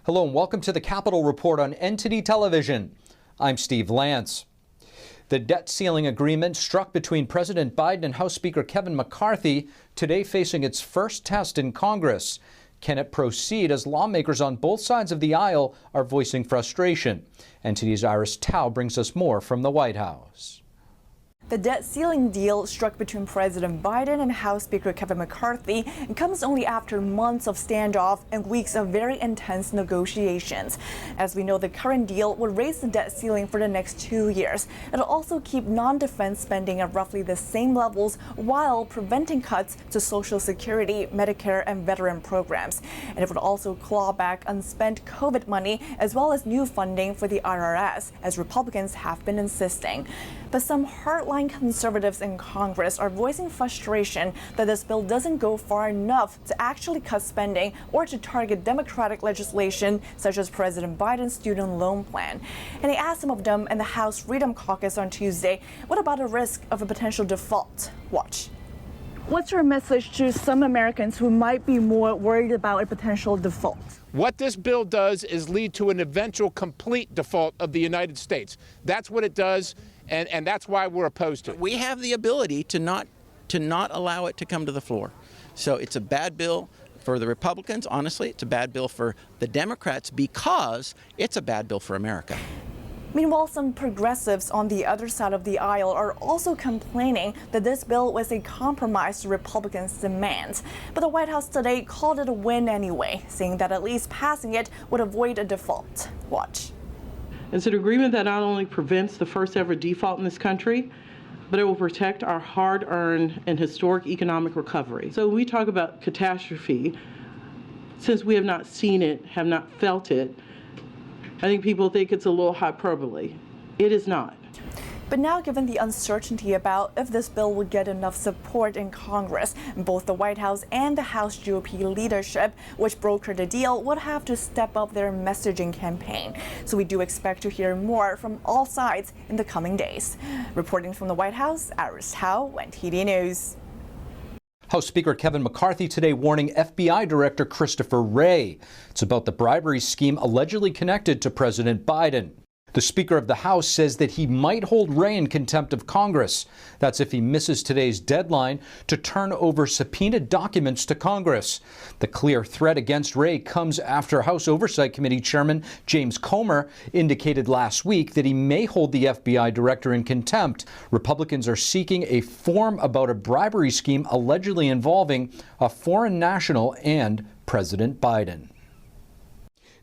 Hello and welcome to the Capitol Report on NTD Television. I'm Steve Lance. The debt ceiling agreement struck between President Biden and House Speaker Kevin McCarthy today facing its first test in Congress. Can it proceed as lawmakers on both sides of the aisle are voicing frustration? NTD's Iris Tao brings us more from the White House. The debt ceiling deal struck between President Biden and House Speaker Kevin McCarthy comes only after months of standoff and weeks of very intense negotiations. As we know, the current deal would raise the debt ceiling for the next 2 years. It'll also keep non-defense spending at roughly the same levels while preventing cuts to Social Security, Medicare, and veteran programs. And it would also claw back unspent COVID money as well as new funding for the IRS, as Republicans have been insisting. But some hardline conservatives in Congress are voicing frustration that this bill doesn't go far enough to actually cut spending or to target Democratic legislation such as President Biden's student loan plan. And they asked some of them in the House Freedom Caucus on Tuesday, what about a risk of a potential default? Watch. What's your message to some Americans who might be more worried about a potential default? What this bill does is lead to an eventual complete default of the United States. That's what it does, and that's why we're opposed to it. We have the ability to not allow it to come to the floor. So it's a bad bill for the Republicans. Honestly, it's a bad bill for the Democrats because it's a bad bill for America. Meanwhile, some progressives on the other side of the aisle are also complaining that this bill was a compromise to Republicans' demands. But the White House today called it a win anyway, saying that at least passing it would avoid a default. Watch. It's an agreement that not only prevents the first ever default in this country, but it will protect our hard-earned and historic economic recovery. So when we talk about catastrophe, since we have not seen it, have not felt it, I think people think it's a little hyperbole. It is not. But now, given the uncertainty about if this bill would get enough support in Congress, both the White House and the House GOP leadership, which brokered the deal, would have to step up their messaging campaign. So we do expect to hear more from all sides in the coming days. Reporting from the White House, Iris Tao, NTD News. House Speaker Kevin McCarthy today warning FBI Director Christopher Wray. It's about the bribery scheme allegedly connected to President Biden. The Speaker of the House says that he might hold Wray in contempt of Congress. That's if he misses today's deadline to turn over subpoenaed documents to Congress. The clear threat against Wray comes after House Oversight Committee Chairman James Comer indicated last week that he may hold the FBI director in contempt. Republicans are seeking a form about a bribery scheme allegedly involving a foreign national and President Biden.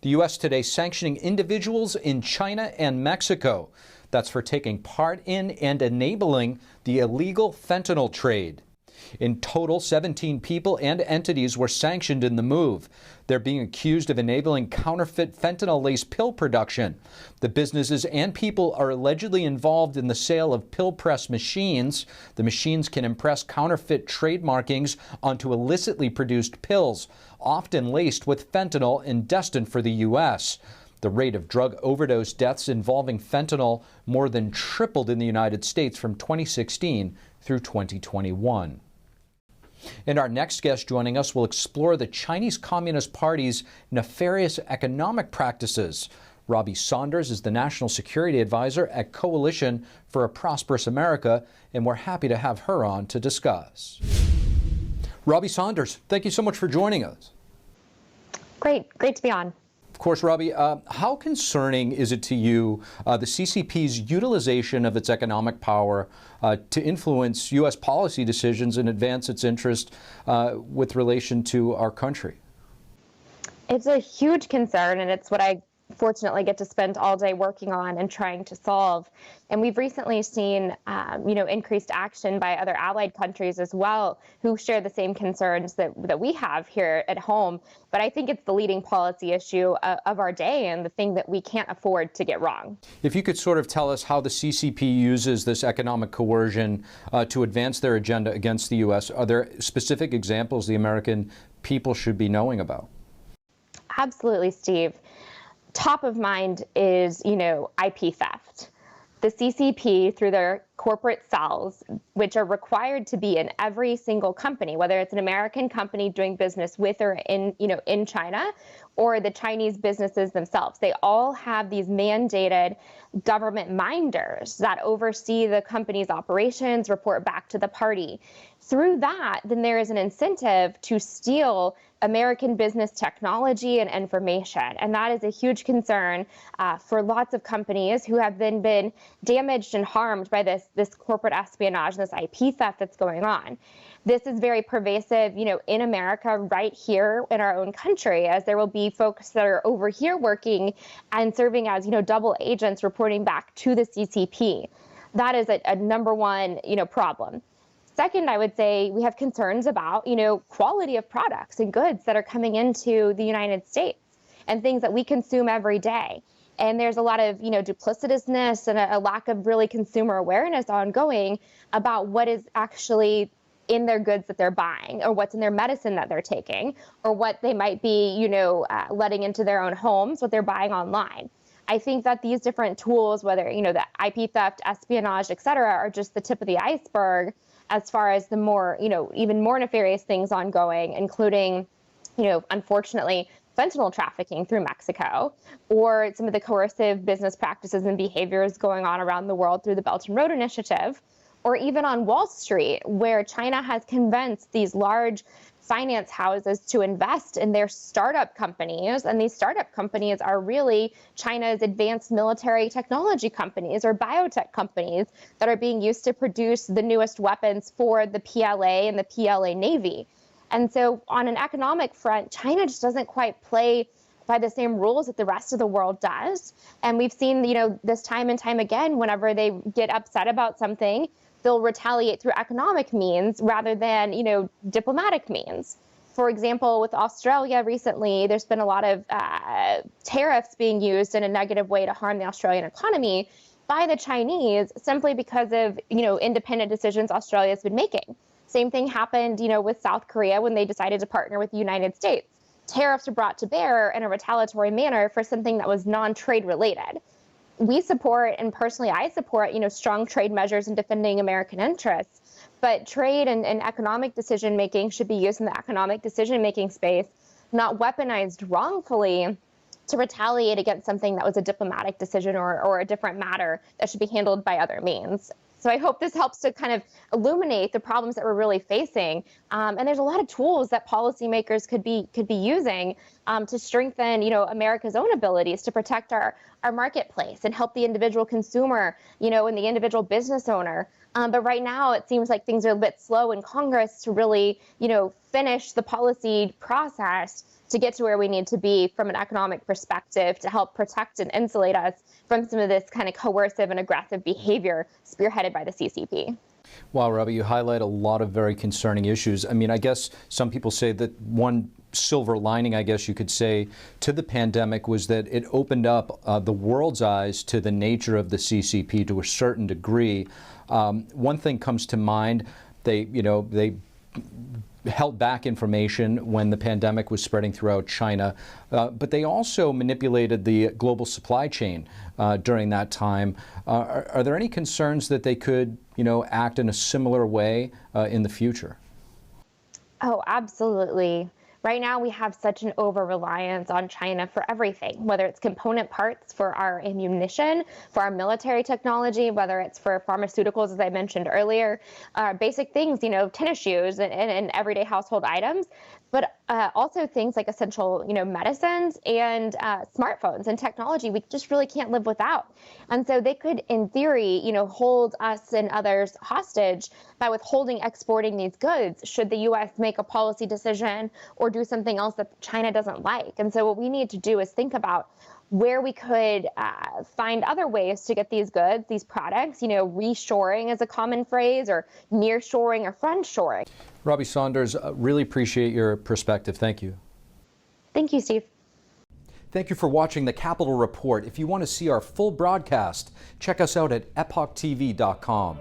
The U.S. today sanctioning individuals in China and Mexico. That's for taking part in and enabling the illegal fentanyl trade. In total, 17 people and entities were sanctioned in the move. They're being accused of enabling counterfeit fentanyl-laced pill production. The businesses and people are allegedly involved in the sale of pill press machines. The machines can impress counterfeit trade markings onto illicitly produced pills, often laced with fentanyl and destined for the U.S. The rate of drug overdose deaths involving fentanyl more than tripled in the United States from 2016 through 2021. And our next guest joining us will explore the Chinese Communist Party's nefarious economic practices. Robbie Saunders is the National Security Advisor at Coalition for a Prosperous America, and we're happy to have her on to discuss. Robbie Saunders, thank you so much for joining us. Great to be on. Of course, Robbie, how concerning is it to you the CCP's utilization of its economic power to influence U.S. policy decisions and advance its interest with relation to our country? It's a huge concern, and it's what I fortunately get to spend all day working on and trying to solve. And we've recently seen, increased action by other allied countries as well, who share the same concerns that we have here at home. But I think it's the leading policy issue of our day and the thing that we can't afford to get wrong. If you could sort of tell us how the CCP uses this economic coercion to advance their agenda against the U.S., are there specific examples the American people should be knowing about? Absolutely, Steve. Top of mind is, IP theft. The CCP, through their corporate cells, which are required to be in every single company, whether it's an American company doing business with or in China, or the Chinese businesses themselves. They all have these mandated government minders that oversee the company's operations, report back to the party. Through that, then there is an incentive to steal American business technology and information. And that is a huge concern for lots of companies who have then been damaged and harmed by this corporate espionage and this IP theft that's going on. This is very pervasive, in America right here in our own country, as there will be folks that are over here working and serving as, double agents reporting back to the CCP. That is a number one, problem. Second, I would say we have concerns about, quality of products and goods that are coming into the United States and things that we consume every day. And there's a lot of, duplicitousness and a lack of really consumer awareness ongoing about what is actually in their goods that they're buying, or what's in their medicine that they're taking, or what they might be, letting into their own homes, what they're buying online. I think that these different tools, whether, the IP theft, espionage, et cetera, are just the tip of the iceberg as far as the more, even more nefarious things ongoing, including, unfortunately, fentanyl trafficking through Mexico, or some of the coercive business practices and behaviors going on around the world through the Belt and Road Initiative, or even on Wall Street, where China has convinced these large finance houses to invest in their startup companies. And these startup companies are really China's advanced military technology companies or biotech companies that are being used to produce the newest weapons for the PLA and the PLA Navy. And so on an economic front, China just doesn't quite play by the same rules that the rest of the world does. And we've seen, this time and time again, whenever they get upset about something, they'll retaliate through economic means rather than, diplomatic means. For example, with Australia recently, there's been a lot of tariffs being used in a negative way to harm the Australian economy by the Chinese simply because of, independent decisions Australia's been making. Same thing happened, with South Korea when they decided to partner with the United States. Tariffs were brought to bear in a retaliatory manner for something that was non-trade related. We support, and personally I support, strong trade measures in defending American interests, but trade and economic decision-making should be used in the economic decision-making space, not weaponized wrongfully to retaliate against something that was a diplomatic decision or a different matter that should be handled by other means. So I hope this helps to kind of illuminate the problems that we're really facing. And there's a lot of tools that policymakers could be using to strengthen, America's own abilities to protect our marketplace and help the individual consumer, and the individual business owner. But right now, it seems like things are a bit slow in Congress to really, finish the policy process to get to where we need to be from an economic perspective to help protect and insulate us from some of this kind of coercive and aggressive behavior spearheaded by the CCP. Wow, Robbie, you highlight a lot of very concerning issues. I mean, I guess some people say that one silver lining, I guess you could say, to the pandemic was that it opened up the world's eyes to the nature of the CCP to a certain degree. One thing comes to mind, they held back information when the pandemic was spreading throughout China, but they also manipulated the global supply chain during that time. Are there any concerns that they could, act in a similar way in the future? Oh, absolutely. Right now, we have such an over-reliance on China for everything, whether it's component parts for our ammunition, for our military technology, whether it's for pharmaceuticals, as I mentioned earlier, basic things, tennis shoes and everyday household items, but also things like essential, medicines and smartphones and technology we just really can't live without. And so they could, in theory, hold us and others hostage by withholding exporting these goods should the U.S. make a policy decision or do something else that China doesn't like. And so what we need to do is think about where we could find other ways to get these goods, these products, reshoring is a common phrase, or nearshoring or friendshoring. Robbie Saunders, really appreciate your perspective. Thank you. Thank you, Steve. Thank you for watching the Capitol Report. If you want to see our full broadcast, check us out at epochtv.com.